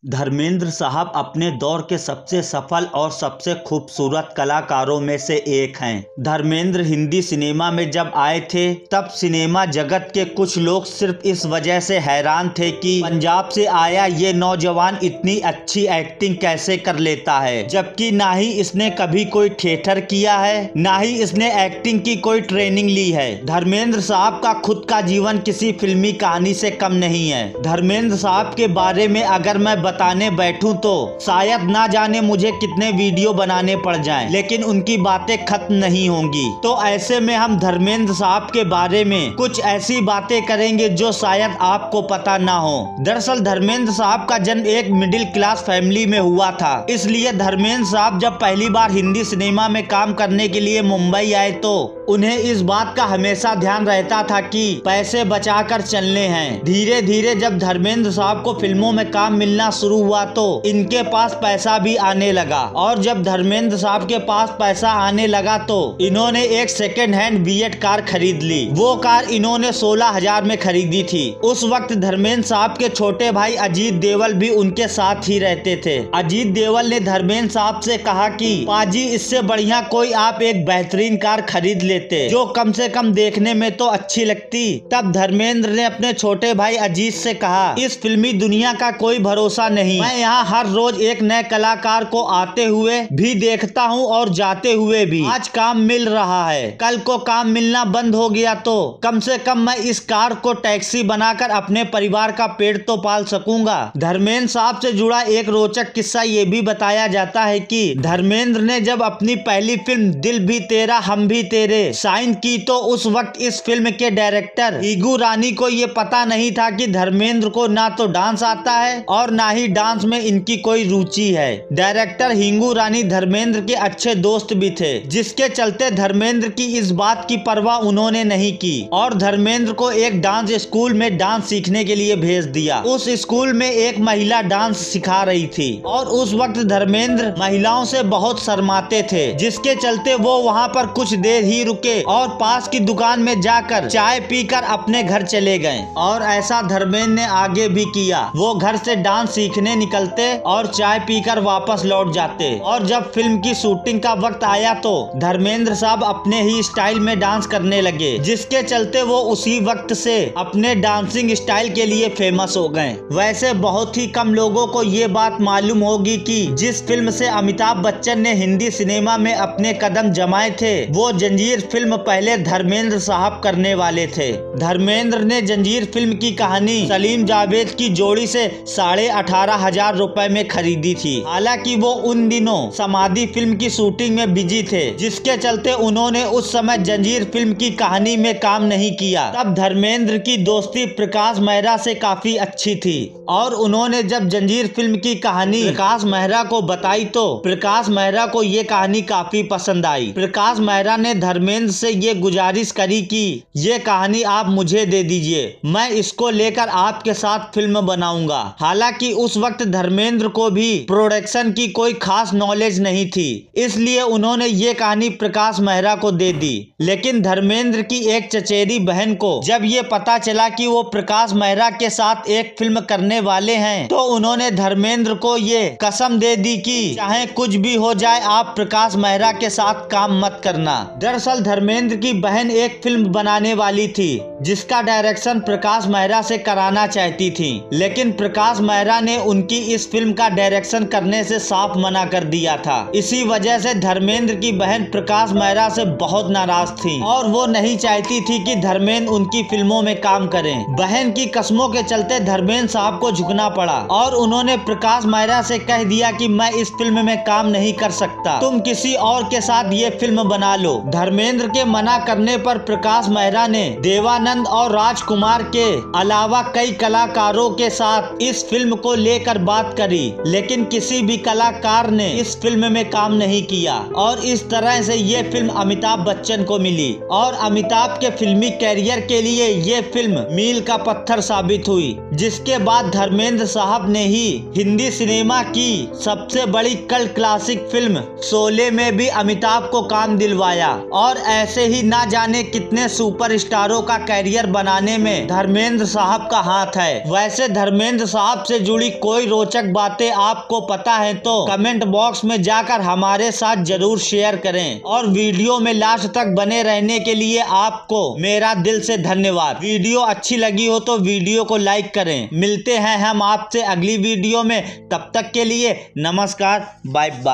धर्मेंद्र साहब अपने दौर के सबसे सफल और सबसे खूबसूरत कलाकारों में से एक हैं। धर्मेंद्र हिंदी सिनेमा में जब आए थे तब सिनेमा जगत के कुछ लोग सिर्फ इस वजह से हैरान थे कि पंजाब से आया ये नौजवान इतनी अच्छी एक्टिंग कैसे कर लेता है, जबकि ना ही इसने कभी कोई थिएटर किया है, ना ही इसने एक्टिंग की कोई ट्रेनिंग ली है। धर्मेंद्र साहब का खुद का जीवन किसी फिल्मी कहानी से कम नहीं है। धर्मेंद्र साहब के बारे में अगर मैं बताने बैठूं तो शायद ना जाने मुझे कितने वीडियो बनाने पड़ जाएं, लेकिन उनकी बातें खत्म नहीं होंगी। तो ऐसे में हम धर्मेंद्र साहब के बारे में कुछ ऐसी बातें करेंगे जो शायद आपको पता ना हो। दरअसल धर्मेंद्र साहब का जन्म एक मिडिल क्लास फैमिली में हुआ था, इसलिए धर्मेंद्र साहब जब पहली बार हिंदी सिनेमा में काम करने के लिए मुंबई आए तो उन्हें इस बात का हमेशा ध्यान रहता था कि पैसे बचाकर चलने हैं। धीरे धीरे जब धर्मेंद्र साहब को फिल्मों में काम मिलना शुरू हुआ तो इनके पास पैसा भी आने लगा, और जब धर्मेंद्र साहब के पास पैसा आने लगा तो इन्होंने एक सेकेंड हैंड बीएट कार खरीद ली। वो कार इन्होंने 16,000 में खरीदी थी। उस वक्त धर्मेंद्र साहब के छोटे भाई अजीत देवल भी उनके साथ ही रहते थे। अजीत देवल ने धर्मेंद्र साहब से कहा कि पाजी, इससे बढ़िया कोई आप एक बेहतरीन कार खरीद लेते जो कम से कम देखने में तो अच्छी लगती। तब धर्मेंद्र ने अपने छोटे भाई अजीत से कहा, इस फिल्मी दुनिया का कोई भरोसा नहीं, मैं यहाँ हर रोज एक नए कलाकार को आते हुए भी देखता हूँ और जाते हुए भी। आज काम मिल रहा है, कल को काम मिलना बंद हो गया तो कम से कम मैं इस कार को टैक्सी बनाकर अपने परिवार का पेट तो पाल सकूंगा। धर्मेंद्र साहब से जुड़ा एक रोचक किस्सा ये भी बताया जाता है कि धर्मेंद्र ने जब अपनी पहली फिल्म दिल भी तेरा हम भी तेरे साइन की तो उस वक्त इस फिल्म के डायरेक्टर हींगू रानी को ये पता नहीं था कि धर्मेंद्र को ना तो डांस आता है और ना ही डांस में इनकी कोई रुचि है। डायरेक्टर हींगू रानी धर्मेंद्र के अच्छे दोस्त भी थे, जिसके चलते धर्मेंद्र की इस बात की परवाह उन्होंने नहीं की और धर्मेंद्र को एक डांस स्कूल में डांस सीखने के लिए भेज दिया। उस स्कूल में एक महिला डांस सिखा रही थी और उस वक्त धर्मेंद्र महिलाओं से बहुत शर्माते थे, जिसके चलते वो वहाँ पर कुछ देर ही रुके और पास की दुकान में जाकर चाय पीकर अपने घर चले गए। और ऐसा धर्मेंद्र ने आगे भी किया। वो घर से डांस सीखने निकलते और चाय पीकर वापस लौट जाते, और जब फिल्म की शूटिंग का वक्त आया तो धर्मेंद्र साहब अपने ही स्टाइल में डांस करने लगे, जिसके चलते वो उसी वक्त से अपने डांसिंग स्टाइल के लिए फेमस हो गए। वैसे बहुत ही कम लोगों को ये बात मालूम होगी कि जिस फिल्म से अमिताभ बच्चन ने हिंदी सिनेमा में अपने कदम जमाए थे वो जंजीर फिल्म पहले धर्मेंद्र साहब करने वाले थे। धर्मेंद्र ने जंजीर फिल्म की कहानी सलीम जावेद की जोड़ी से 18,500 रुपए में खरीदी थी। हालांकि वो उन दिनों समाधि फिल्म की शूटिंग में बिजी थे, जिसके चलते उन्होंने उस समय जंजीर फिल्म की कहानी में काम नहीं किया। तब धर्मेंद्र की दोस्ती प्रकाश मेहरा से काफी अच्छी थी और उन्होंने जब जंजीर फिल्म की कहानी प्रकाश मेहरा को बताई तो प्रकाश मेहरा को ये कहानी काफी पसंद आई। प्रकाश मेहरा ने धर्मेंद्र से ये गुजारिश करी कि ये कहानी आप मुझे दे दीजिए, मैं इसको लेकर आपके साथ फिल्म बनाऊंगा। हालांकि उस वक्त धर्मेंद्र को भी प्रोडक्शन की कोई खास नॉलेज नहीं थी, इसलिए उन्होंने ये कहानी प्रकाश मेहरा को दे दी। लेकिन धर्मेंद्र की एक चचेरी बहन को जब ये पता चला कि वो प्रकाश मेहरा के साथ एक फिल्म करने वाले हैं तो उन्होंने धर्मेंद्र को ये कसम दे दी कि चाहे कुछ भी हो जाए आप प्रकाश मेहरा के साथ काम मत करना। दरअसल धर्मेंद्र की बहन एक फिल्म बनाने वाली थी जिसका डायरेक्शन प्रकाश मेहरा से कराना चाहती थी, लेकिन प्रकाश मेहरा ने उनकी इस फिल्म का डायरेक्शन करने से साफ मना कर दिया था। इसी वजह से धर्मेंद्र की बहन प्रकाश मेहरा से बहुत नाराज थी और वो नहीं चाहती थी कि धर्मेंद्र उनकी फिल्मों में काम करें। बहन की कस्मों के चलते धर्मेंद्र साहब को झुकना पड़ा और उन्होंने प्रकाश मेहरा से कह दिया कि मैं इस फिल्म में काम नहीं कर सकता, तुम किसी और के साथ ये फिल्म बना लो। धर्मेंद्र के मना करने पर प्रकाश मेहरा ने देवानंद और राजकुमार के अलावा कई कलाकारों के साथ इस फिल्म को लेकर बात करी, लेकिन किसी भी कलाकार ने इस फिल्म में काम नहीं किया और इस तरह से ये फिल्म अमिताभ बच्चन को मिली और अमिताभ के फिल्मी कैरियर के लिए ये फिल्म मील का पत्थर साबित हुई। जिसके बाद धर्मेंद्र साहब ने ही हिंदी सिनेमा की सबसे बड़ी कल्ट क्लासिक फिल्म शोले में भी अमिताभ को काम दिलवाया और ऐसे ही ना जाने कितने सुपरस्टारों का कैरियर बनाने में धर्मेंद्र साहब का हाथ है। वैसे धर्मेंद्र साहब से जुड़ी कोई रोचक बातें आपको पता है तो कमेंट बॉक्स में जाकर हमारे साथ जरूर शेयर करें। और वीडियो में लास्ट तक बने रहने के लिए आपको मेरा दिल से धन्यवाद। वीडियो अच्छी लगी हो तो वीडियो को लाइक करें। मिलते हैं हम आपसे अगली वीडियो में, तब तक के लिए नमस्कार, बाय बाय।